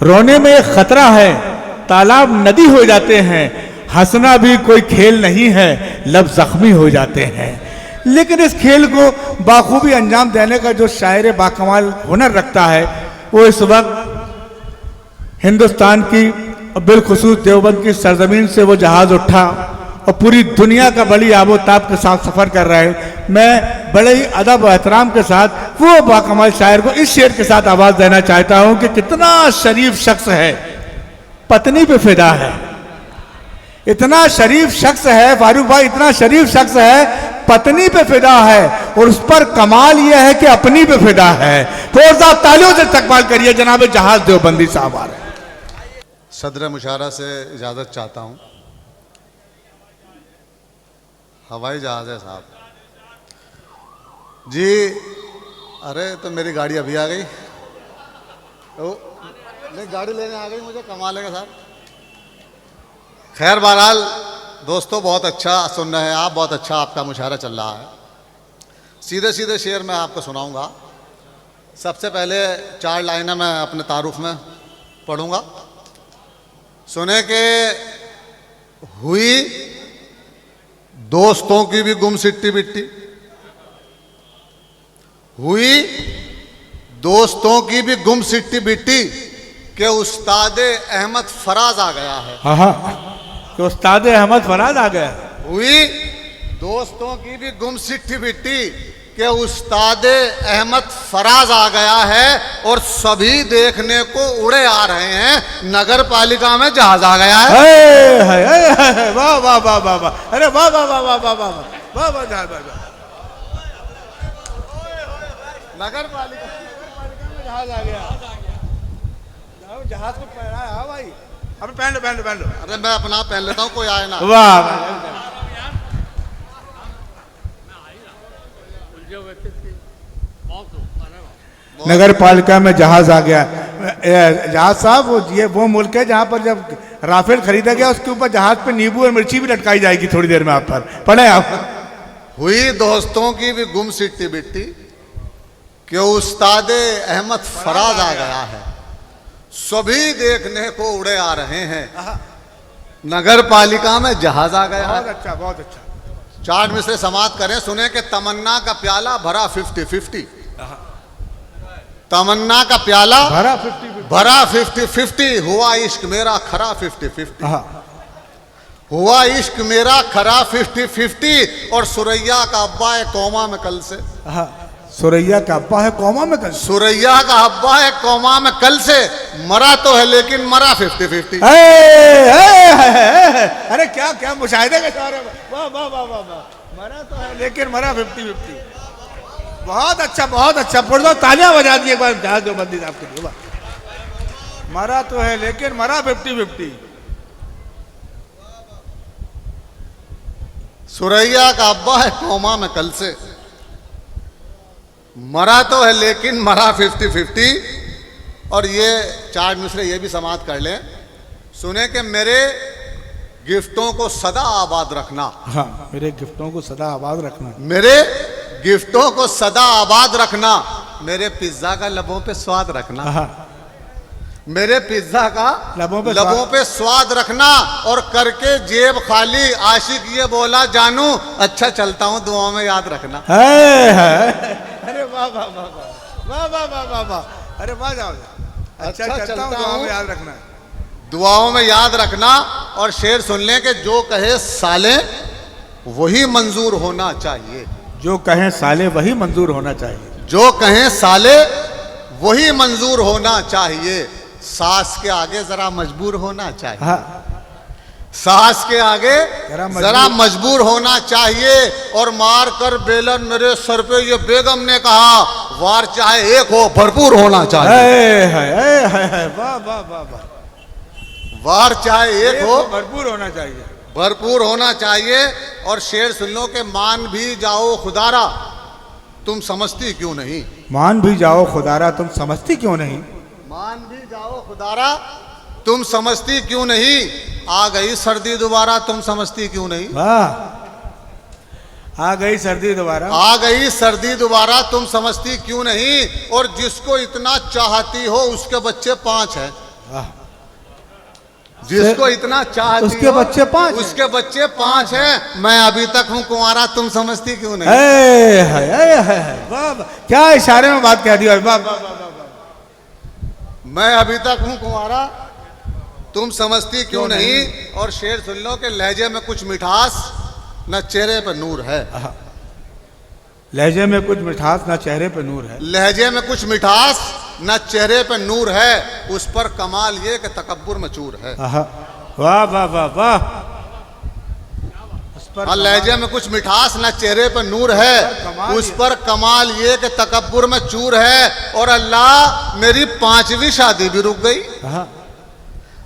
रोने में एक खतरा है, तालाब नदी हो जाते हैं, हंसना भी कोई खेल नहीं है, लब जख्मी हो जाते हैं। लेकिन इस खेल को बाखूबी अंजाम देने का जो शायर बाकमाल हुनर रखता है, वो इस वक्त हिंदुस्तान की बिलखुसूस देवबंद की सरजमीन से वो जहाज उठा और पूरी दुनिया का बड़ी आबोताब के साथ सफर कर रहा है। मैं बड़े ही अदब और एहतराम के साथ वो बाकमाल शायर को इस शेर के साथ आवाज देना चाहता हूं कि कितना शरीफ शख्स है, पत्नी पे फिदा है। इतना शरीफ शख्स है फारूक भाई, इतना शरीफ शख्स है, पत्नी पे फिदा है, और उस पर कमाल यह है कि अपनी पे फिदा है। जोरदार तालियों से इस्तकबाल करिए जनाब जहाज देवबंदी साहब आ रहे हैं। सदर मुशारा से इजाज़त चाहता हूँ। हवाई जहाज़ है साहब जी। अरे तो मेरी गाड़ी अभी आ गई, तो नहीं गाड़ी लेने आ गई, मुझे कमा लेगा साहब। खैर बहरहाल दोस्तों, बहुत अच्छा सुन रहे हैं आप, बहुत अच्छा आपका मुशारा चल रहा है। सीधे सीधे शेर मैं आपको सुनाऊंगा। सबसे पहले 4 लाइनें मैं अपने तारुफ में पढ़ूंगा। सुने के हुई दोस्तों की भी गुम सिट्टी बिट्टी, हुई दोस्तों की भी गुम सिट्टी बिट्टी के उस्ताद अहमद फराज आ गया है। हाँ हाँ, कि उस्ताद अहमद फराज आ गया। हुई दोस्तों की भी गुम सिट्टी बिट्टी के उस्ताद अहमद फराज आ गया है, और सभी देखने को उड़े आ रहे हैं, नगर पालिका में जहाज आ गया है। वाह वाह वाह वाह वाह, अरे वाह वाह वाह वाह वाह वाह वाह वाह जहाज आ गया, नगर पालिका में जहाज आ गया। जहाज को पहना है भाई, अब पहन लो पहन लो पहन लो। अरे मैं अपना पहन लेता हूँ, कोई आए ना। वाह, नगर पालिका में जहाज आ गया। जहाज साहब वो मुल्क है जहां पर जब राफेल खरीदा गया उसके ऊपर जहाज पे नींबू और मिर्ची भी लटकाई जाएगी थोड़ी देर में। आप पर पढ़े आप। हुई दोस्तों की भी गुम सिट्टी बिट्टी कि उस्ताद अहमद फराज आ गया है, सभी देखने को उड़े आ रहे हैं, नगर पालिका में जहाज आ गया। बहुत अच्छा बहुत अच्छा। चार्ट में से समाप्त करें। सुने कि तमन्ना का प्याला भरा 50-50, तमन्ना का प्याला भरा 50-50, हुआ इश्क मेरा खरा 50-50, हुआ इश्क मेरा खरा 50-50, और सुरैया का अब्बा है कौमा में कल से। सुरैया का अब्बा है कौमा में कल, सुरैया का अब्बा है कौमा में कल से, मरा तो है लेकिन मरा 50-50। अरे क्या क्या मुशाहिदे के सारे, वाह वाह वाह वाह वाह, मरा तो है लेकिन मरा 50-50। बहुत अच्छा बहुत अच्छा, पुरजोर तालियां बजा दी एक बार जहाज देवबंदी साहब के लिए। मरा तो है लेकिन मरा 50-50। सुरैया का अब्बा है कौमा में कल से, मरा तो है लेकिन मरा 50-50। और ये 4 मिसरे ये भी समाप्त कर लें। सुने कि मेरे गिफ्टों को सदा आबाद रखना। हाँ, मेरे गिफ्टों को सदा आबाद रखना, मेरे गिफ्टों को सदा आबाद रखना, मेरे पिज्जा का लबों पे स्वाद रखना, मेरे पिज्जा का लबों पे स्वाद रखना, और करके जेब खाली आशिक ये बोला जानू अच्छा चलता हूँ दुआओं में याद रखना। अरे वाह वाह वाह वाह वाह वाह वाह वाह, अरे वाह जाओ, अच्छा चलता हूँ दुआओं में याद रखना, दुआओं में याद रखना। और शेर सुन लें कि जो कहे साले वही मंजूर होना चाहिए, जो कहें साले वही मंजूर होना चाहिए, जो कहें साले वही मंजूर होना चाहिए, सास के आगे जरा मजबूर होना चाहिए, सास के आगे जरा मजबूर होना चाहिए। और मार कर बेलन मेरे सर पे ये बेगम ने कहा, वार चाहे एक हो भरपूर होना चाहिए। वाह वाह वाह वाह, वार चाहे एक हो भरपूर होना चाहिए, भरपूर होना चाहिए। और शेर सुन लो कि मान भी जाओ खुदारा तुम समझती क्यों नहीं, मान भी जाओ खुदारा तुम समझती क्यों नहीं, मान भी जाओ खुदारा तुम समझती क्यों नहीं, आ गई सर्दी दोबारा तुम समझती क्यों नहीं। वाह, आ गई सर्दी दोबारा, आ गई सर्दी दोबारा तुम समझती क्यों नहीं। और जिसको इतना चाहती हो उसके बच्चे 5 हैं। वाह। जिसको इतना चाहती उसके हो, बच्चे 5 उसके बच्चे 5 हैं। मैं अभी तक हूं कुंवारा, तुम समझती क्यों नहीं? वाह वाह, क्या इशारे में बात कह दी भाई, वाह वाह वाह वाह वाह। मैं अभी तक हूं कुंवारा, तुम समझती क्यों नहीं? और शेर सुन लो कि लहजे में कुछ मिठास न चेहरे पे नूर है। लहजे में कुछ मिठास ना चेहरे पे नूर है। लहजे में कुछ मिठास न चेहरे पे नूर है, उस पर कमाल ये कि तकब्बुर में चूर है। वाह वाह वाह वाह। उस पर लहजे में कुछ मिठास न चेहरे पे नूर है, उस पर कमाल ये कि तकब्बुर में चूर है। और अल्लाह मेरी 5वीं शादी भी रुक गई।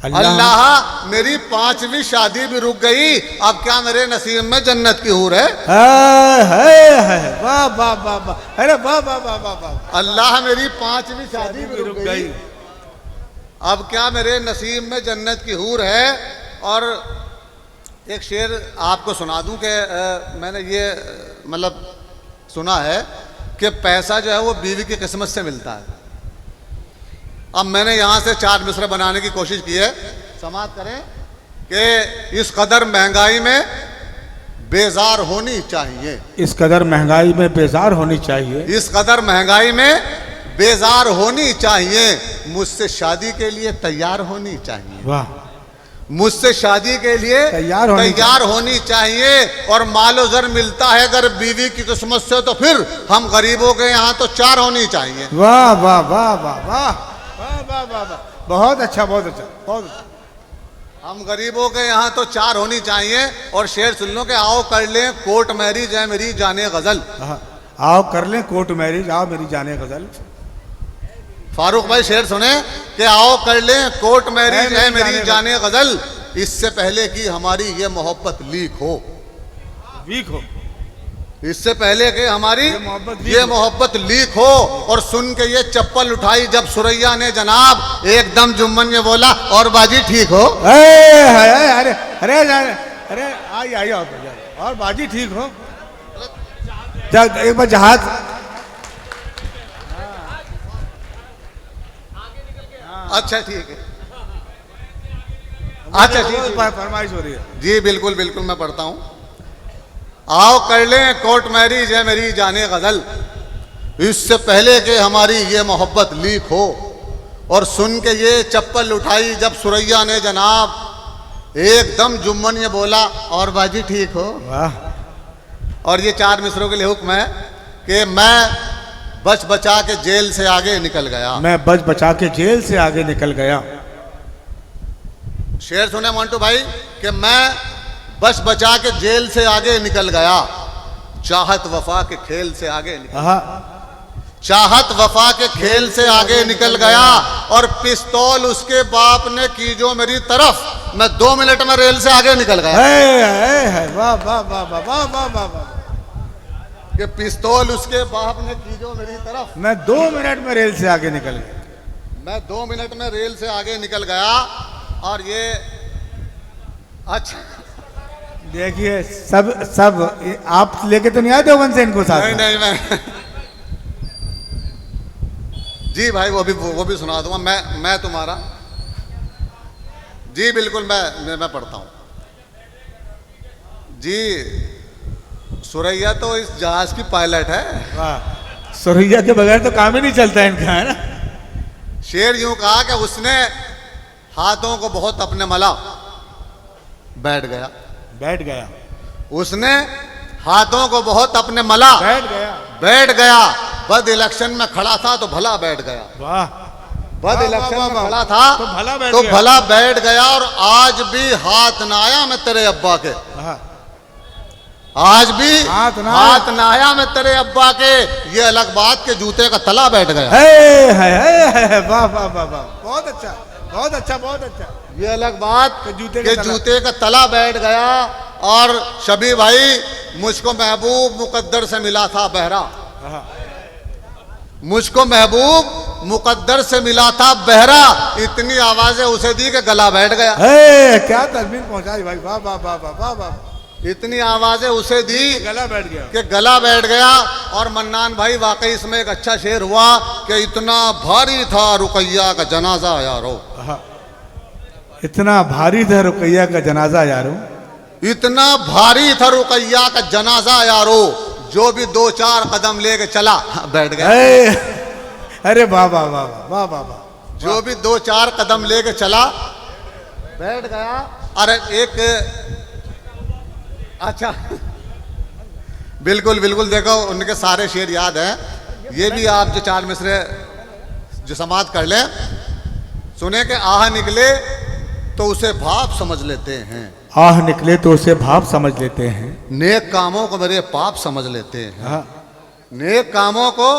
अल्लाह मेरी 5वीं शादी भी रुक गई, अब क्या मेरे नसीब में जन्नत की हूर है? वाह वाह वाह वाह, अरे वाह वाह वाह वाह वाह। अल्लाह मेरी 5वीं शादी भी रुक गई, अब क्या मेरे नसीब में जन्नत की हूर है। और एक शेर आपको सुना दूं कि मैंने ये मतलब सुना है कि पैसा जो है वो बीवी की किस्मत से मिलता है। अब मैंने यहाँ से 4 मिसरे बनाने की कोशिश की है, समाप्त करें कि इस कदर महंगाई में बेजार होनी चाहिए। इस कदर महंगाई में बेजार होनी चाहिए। इस कदर महंगाई में बेजार होनी चाहिए। मुझसे शादी के लिए तैयार होनी चाहिए। वाह। मुझसे शादी के लिए तैयार होनी चाहिए। और मालो जर मिलता है अगर बीवी की किस्मत से, तो फिर हम गरीबों के यहाँ तो 4 होनी चाहिए। वाह वाह वाह वाह वाह वाह वाह वाह, बहुत अच्छा बहुत अच्छा बहुत अच्छा। हम गरीबों के यहाँ तो 4 होनी चाहिए। और शेर सुन लो कि आओ कर लें कोर्ट मैरिज है मेरी जाने गजल। आओ कर लें कोर्ट मैरिज, आओ मेरी जाने गजल। फारूक भाई शेर सुने कि आओ कर लें कोर्ट मैरिज है मेरी जाने गजल, इससे पहले कि हमारी ये मोहब्बत लीक हो। वीक हो, इससे पहले कि हमारी ये मोहब्बत लीक हो। और सुन के ये चप्पल उठाई जब सुरैया ने जनाब, एकदम जुम्मन ये बोला और बाजी ठीक हो। अरे अरे अरे आई आई और बाजी ठीक हो। एक बार जहाज, अच्छा ठीक है, अच्छा ठीक है, फरमाइश हो रही है जी बिल्कुल बिल्कुल मैं पढ़ता हूँ। आओ कर लें कोर्ट मैरिज है मेरी जाने गजल, इससे पहले कि हमारी ये मोहब्बत लीक हो। और सुन के ये चप्पल उठाई जब सुरैया ने जनाब, एकदम जुम्मन ये बोला और बाजी ठीक हो। वाह। और ये 4 मिसरों के लिए हुक्म है कि मैं बच बचा के जेल से आगे निकल गया। मैं बच बचा के जेल से आगे निकल गया। शेर सुने मंटू भाई कि मैं बच बचा के जेल से आगे निकल गया, चाहत वफा के खेल से आगे चाहत वफा के खेल से आगे निकल गया। और पिस्तौल उसके बाप ने की जो मेरी तरफ, मैं 2 मिनट में रेल से आगे निकल गया। वाह वाह वाह वाह वाह वाह वाह वाह। कि पिस्तौल उसके बाप ने की जो मेरी तरफ, मैं 2 मिनट में रेल से आगे निकल गया। मैं 2 मिनट में रेल से आगे निकल गया। और ये अच्छा देखिए सब आप लेके तो नहीं आए देवबंद से इनको साथ? नहीं मैं जी भाई वो भी सुना दूंगा। मैं तुम्हारा जी बिल्कुल मैं पढ़ता हूँ जी। सुरैया तो इस जहाज की पायलट है। वाह। सुरैया के बगैर तो काम ही नहीं चलता इनका, है ना। शेर यूं कहा कि उसने हाथों को बहुत अपने मला, बैठ गया। उसने हाथों को बहुत अपने मला, बैठ गया। बद इलेक्शन में खड़ा था तो भला बैठ गया। वाह। बद इलेक्शन में खड़ा था तो भला बैठ गया। और आज भी हाथ ना आया मैं तेरे अब्बा के, आज भी हाथ ना आया मैं तेरे अब्बा के, ये अलग बात के जूते का तला बैठ गया। वाह वाह वाह वाह, बहुत अच्छा बहुत अच्छा बहुत अच्छा। ये अलग बात के जूते का तला बैठ गया। और शबी भाई मुझको महबूब मुकद्दर से मिला था बहरा, मुझको महबूब मुकद्दर से मिला था बहरा, इतनी आवाजें उसे दी कि गला बैठ गया। क्या तस्वीर पहुंचाई भाई, वाह वाह वाह वाह वाह। इतनी आवाजें उसे दी गला बैठ गया कि गला बैठ गया। और मन्नान भाई वाकई इसमें एक अच्छा शेर हुआ कि इतना भारी था रुकैया का जनाजा यारो। इतना भारी था रुकैया का जनाजा यारो, इतना भारी था रुकैया का जनाजा यारो, जो भी 2-4 कदम लेके चला बैठ गया। अरे वाह वाह वाह वाह वाह वाह, जो भी 2-4 कदम लेके चला बैठ गया। अरे एक अच्छा बिल्कुल बिल्कुल, देखो उनके सारे शेर याद हैं। ये भी आप जो 4 मिसरे जो समाप्त कर लें। सुने कि आह निकले तो उसे भाप समझ लेते हैं, आह निकले तो उसे भाप समझ लेते हैं, नेक कामों को मेरे पाप समझ लेते हैं। हाँ। नेक कामों को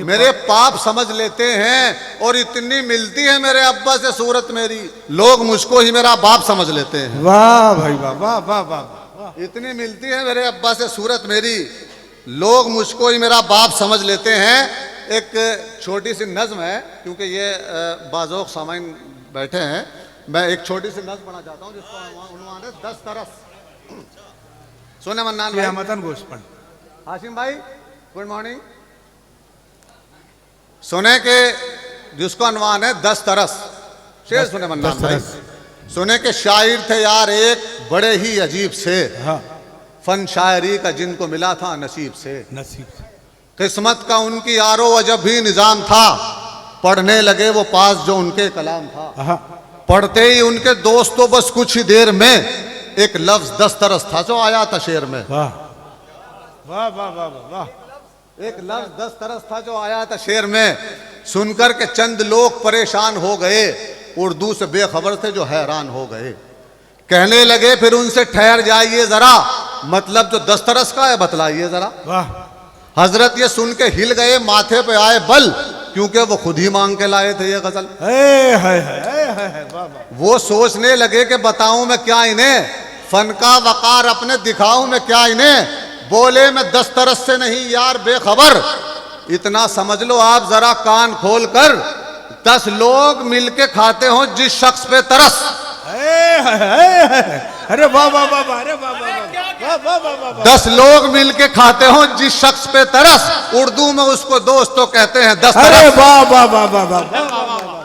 मेरे पाप समझ लेते हैं। और इतनी मिलती है मेरे अब्बा से सूरत मेरी, लोग मुझको ही मेरा बाप समझ लेते हैं। वाह भाई वाह वाह वाह वाह, इतनी मिलती है मेरे अब्बा से सूरत मेरी, लोग मुझको ही मेरा बाप समझ लेते हैं। एक छोटी सी नज्म है, क्योंकि ये बाज़ोक सामाइन बैठे हैं, मैं एक छोटी सी नज्म पढ़ना चाहता हूँ जिसका उन्वान है 10 तरस। सुने मन्नान भाई, मतन गोस्पन, हाशिम भाई गुड मॉर्निंग। सुने के जिसका अनवान है 10 तरस। शेर सुने मन्नान भाई। सुने के शायर थे यार एक बड़े ही अजीब से, हाँ। फन शायरी का जिनको मिला था नसीब से, नसीब से, किस्मत का उनकी यारो अजब ही निजाम था, पढ़ने लगे वो पास जो उनके कलाम था। हाँ। पढ़ते ही उनके दोस्तों बस कुछ ही देर में एक लफ्ज 10 तरस था जो आया था शेर में। वाह वाह वाह वाह वाह, एक लफ्ज 10 तरस था जो आया था शेर में। सुनकर के चंद लोग परेशान हो गए, उर्दू से बेखबर थे जो हैरान हो गए। कहने लगे फिर उनसे ठहर जाइए जरा, मतलब जो 10 तरस का है बतलाइए जरा। वाह। हजरत ये सुन के हिल गए, माथे पे आए बल, क्योंकि वो खुद ही मांग के लाए थे ये गजल। वो सोचने लगे कि बताऊं मैं क्या इन्हें, फन का वकार अपने दिखाऊं मैं क्या इन्हें। बोले मैं 10 तरस से नहीं यार बेखबर, इतना समझ लो आप जरा कान खोल कर, 10 लोग मिलके खाते हो जिस शख्स पे तरस। अरे वाह वाह वाह वाह, अरे वाह वाह वाह वाह वाह, 10 लोग मिलके खाते हो जिस शख्स पे तरस, उर्दू में उसको दोस्तों कहते हैं 10 तरस। अरे वाह वाह वाह वाह वाह।